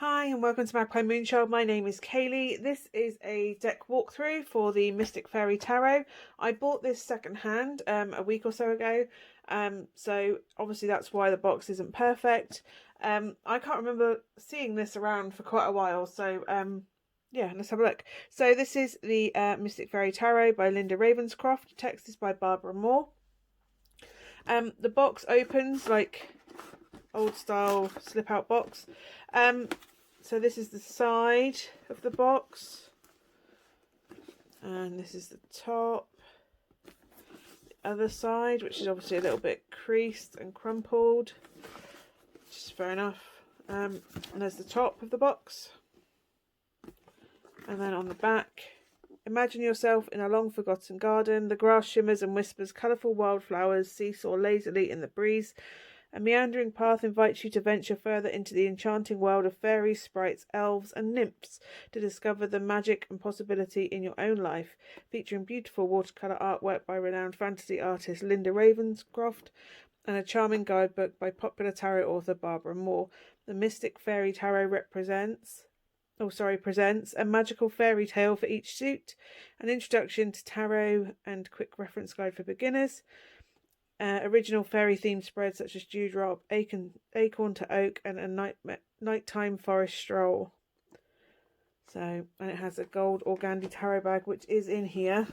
Hi and welcome to Magpie Moonchild. My name is Kayleigh. This is a deck walkthrough for the Mystic Faerie Tarot. I bought this secondhand a week or so ago, so obviously that's why the box isn't perfect. I can't remember seeing this around for quite a while, so yeah, let's have a look. So this is the Mystic Faerie Tarot by Linda Ravenscroft. Text is by Barbara Moore. The box opens like old style slip out box. So this is the side of the box, and this is the top. The other side, which is obviously a little bit creased and crumpled, which is fair enough. And there's the top of the box, and then on the back, imagine yourself in a long forgotten garden. The grass shimmers and whispers, colourful wildflowers seesaw lazily in the breeze. A meandering path invites you to venture further into the enchanting world of fairies, sprites, elves, and nymphs to discover the magic and possibility in your own life. Featuring beautiful watercolor artwork by renowned fantasy artist Linda Ravenscroft and a charming guidebook by popular tarot author Barbara Moore. The Mystic Faerie Tarot presents a magical fairy tale for each suit, an introduction to tarot and quick reference guide for beginners. Original fairy themed spreads such as Dewdrop, Acorn to Oak, and a Nighttime Forest Stroll. So, and it has a gold organdy tarot bag, which is in here.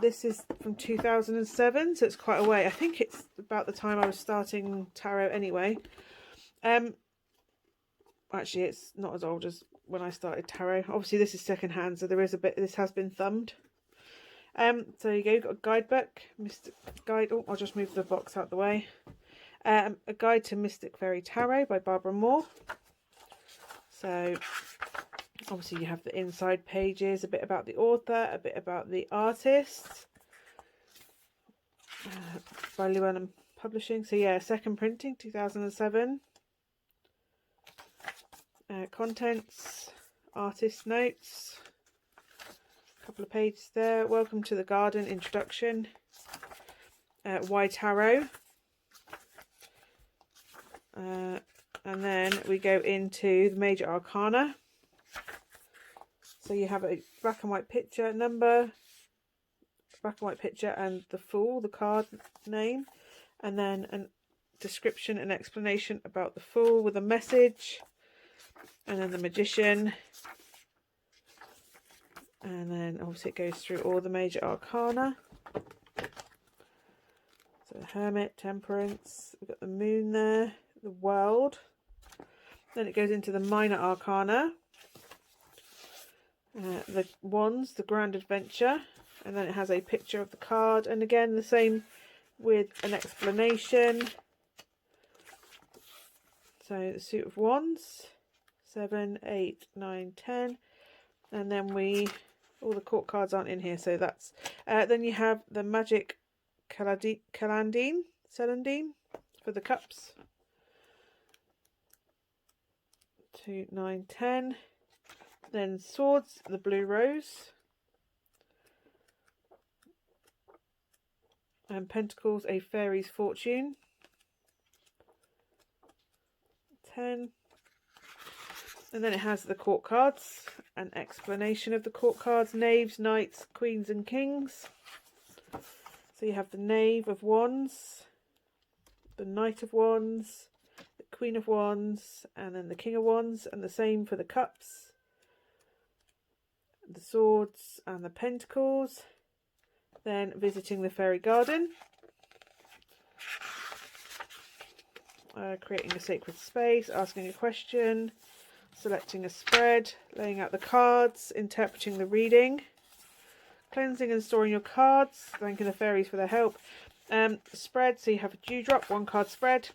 This is from 2007, so it's quite a way. I think it's about the time I was starting tarot anyway. Actually, it's not as old as when I started tarot. Obviously, this is second hand, so there is a bit. This has been thumbed. So you go, you've got a guidebook, Mystic Guide. Oh, I'll just move the box out the way. A guide to Mystic Faerie Tarot by Barbara Moore. So obviously you have the inside pages, a bit about the author, a bit about the artist. By Llewellyn Publishing. So yeah, second printing, 2007. Contents, artist notes. Couple of pages there. Welcome to the garden, introduction. Why tarot? And then we go into the major arcana. So you have a black and white picture number, black and white picture, and the Fool, the card name, and then a description and explanation about the Fool with a message, and then the Magician. And then obviously it goes through all the major arcana. So Hermit, Temperance, we've got the Moon there, the World. Then it goes into the minor arcana. The Wands, the Grand Adventure. And then it has a picture of the card. And again, the same with an explanation. So the Suit of Wands, 7, 8, 9, 10. And then all the court cards aren't in here, so that's then you have the Magic Celandine for the cups, 2, 9, 10. Then Swords, the Blue Rose, and Pentacles, a Fairy's Fortune, 10. And then it has the court cards, an explanation of the court cards, Knaves, Knights, Queens and Kings. So you have the Knave of Wands, the Knight of Wands, the Queen of Wands, and then the King of Wands, and the same for the cups, the Swords and the Pentacles. Then visiting the fairy garden, creating a sacred space, asking a question, selecting a spread, laying out the cards, interpreting the reading, cleansing and storing your cards, thanking the fairies for their help. Spread, so you have a Dewdrop, 1 card spread,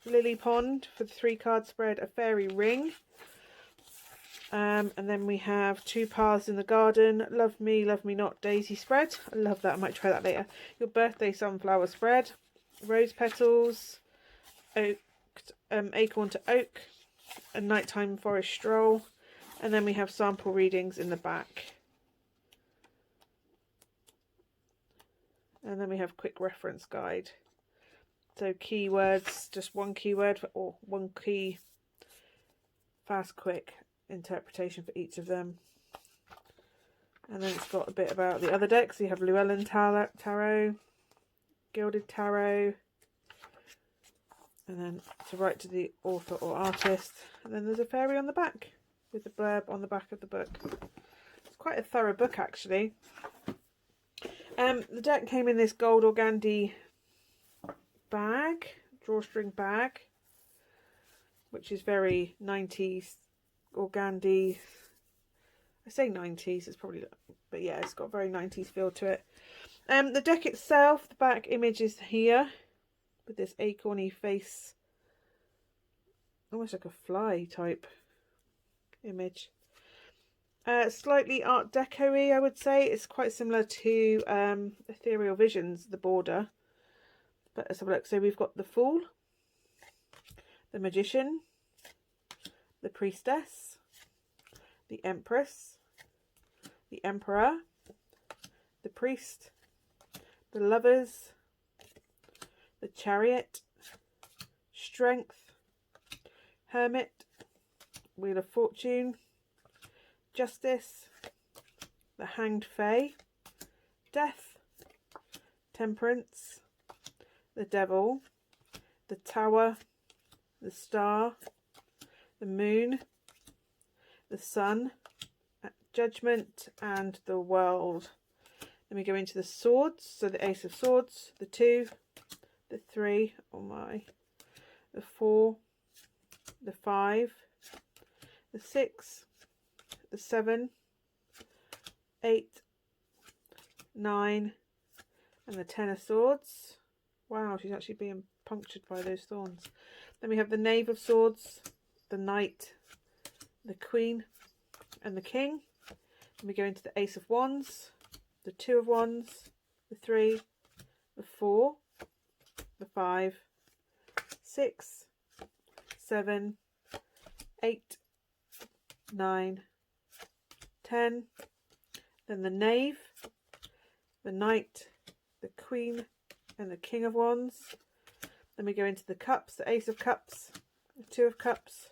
Lily Pond for the 3 card spread, a fairy ring. And then we have 2 paths in the garden, love me not, daisy spread. I love that, I might try that later. Your birthday sunflower spread, rose petals, acorn to oak, a nighttime forest stroll, and then we have sample readings in the back, and then we have quick reference guide. So keywords, just one keyword or one key fast, quick interpretation for each of them. And then it's got a bit about the other decks. So you have Llewellyn Tarot, Gilded Tarot, and then to write to the author or artist. And then there's a fairy on the back with the blurb on the back of the book. It's quite a thorough book, actually. The deck came in this gold organdy bag, drawstring bag, which is very 90s organdy. I say 90s, it's probably, but yeah, it's got a very 90s feel to it. The deck itself, the back image is here with this acorny face, almost like a fly type image. Slightly Art Deco-y, I would say. It's quite similar to Ethereal Visions, the border. But let's have a look. So we've got the Fool, the Magician, the Priestess, the Empress, the Emperor, the Priest, the Lovers, the Chariot, Strength, Hermit, Wheel of Fortune, Justice, the Hanged Fae, Death, Temperance, the Devil, the Tower, the Star, the Moon, the Sun, Judgment, and the World. Then we go into the swords. So the Ace of Swords, the 2, the 3, oh my, the 4, the 5, the 6, the 7, 8, 9, and the 10 of Swords. Wow, she's actually being punctured by those thorns. Then we have the Knave of Swords, the Knight, the Queen, and the King. Then we go into the Ace of Wands, the 2 of Wands, the 3, the 4, the 5, 6, 7, 8, 9, 10, then the Knave, the Knight, the Queen, and the King of Wands. Then we go into the Cups, the Ace of Cups, the 2 of Cups,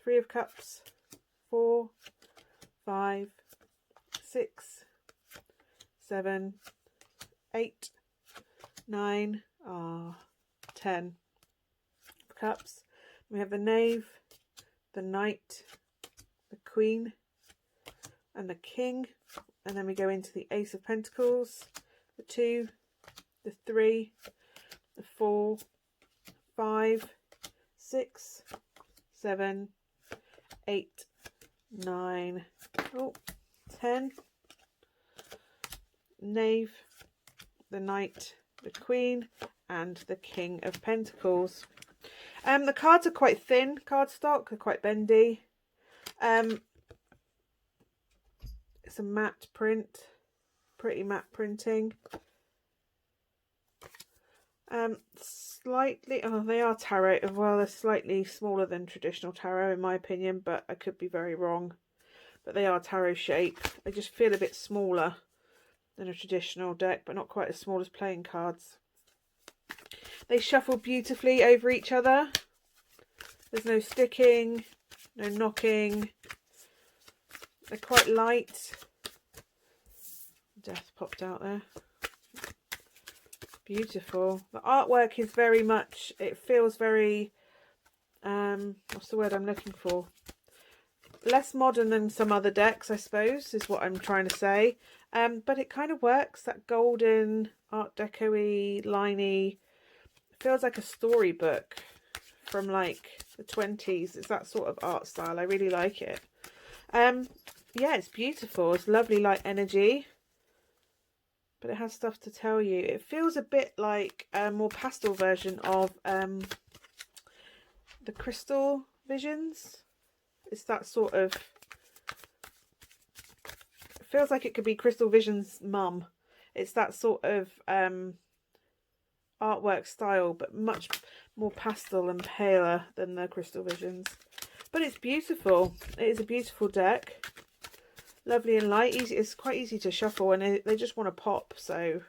3 of Cups, 4, 5, 6, 7, 8, 9, 10 Cups. We have the Knave, the Knight, the Queen, and the King. And then we go into the Ace of Pentacles, the 2, the 3, the 4, 5, 6, 7, 8, 9, 10. Knave, the Knight, the Queen, and the King of Pentacles. The cards are quite thin. Cardstock are quite bendy. It's a matte print, pretty matte printing. Slightly, they are tarot as well. They're slightly smaller than traditional tarot in my opinion, but I could be very wrong. But they are tarot shape. They just feel a bit smaller than a traditional deck, but not quite as small as playing cards. They shuffle beautifully over each other. There's no sticking, no knocking. They're quite light. Death popped out there. Beautiful. The artwork is very much, it feels very, what's the word I'm looking for? Less modern than some other decks, I suppose, is what I'm trying to say. But it kind of works. That golden, Art Deco-y, liney. It feels like a storybook from like the 20s. It's that sort of art style. I really like it. Yeah, it's beautiful. It's lovely light energy. But it has stuff to tell you. It feels a bit like a more pastel version of the Crystal Visions. It's that sort of, it feels like it could be Crystal Vision's mum. It's that sort of artwork style, but much more pastel and paler than the Crystal Visions. But it's beautiful. It is a beautiful deck. Lovely and light. Easy. It's quite easy to shuffle, and they just want to pop. So,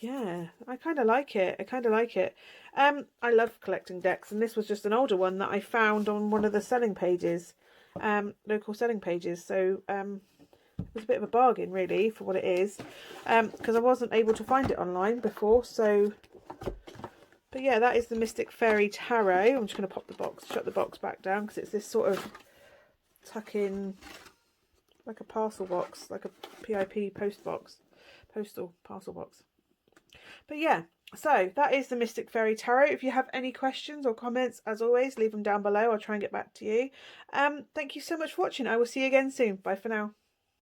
Yeah, I kind of like it. I kind of like it. I love collecting decks, and this was just an older one that I found on one of the selling pages, local selling pages. So it was a bit of a bargain, really, for what it is, because I wasn't able to find it online before. So, but yeah, that is the Mystic Faerie Tarot. I'm just going to shut the box back down, because it's this sort of tuck-in, like a parcel box, like a PIP postal parcel box. But yeah, so that is the Mystic Faerie Tarot. If you have any questions or comments, as always, leave them down below. I'll try and get back to you. Thank you so much for watching. I will see you again soon. Bye for now.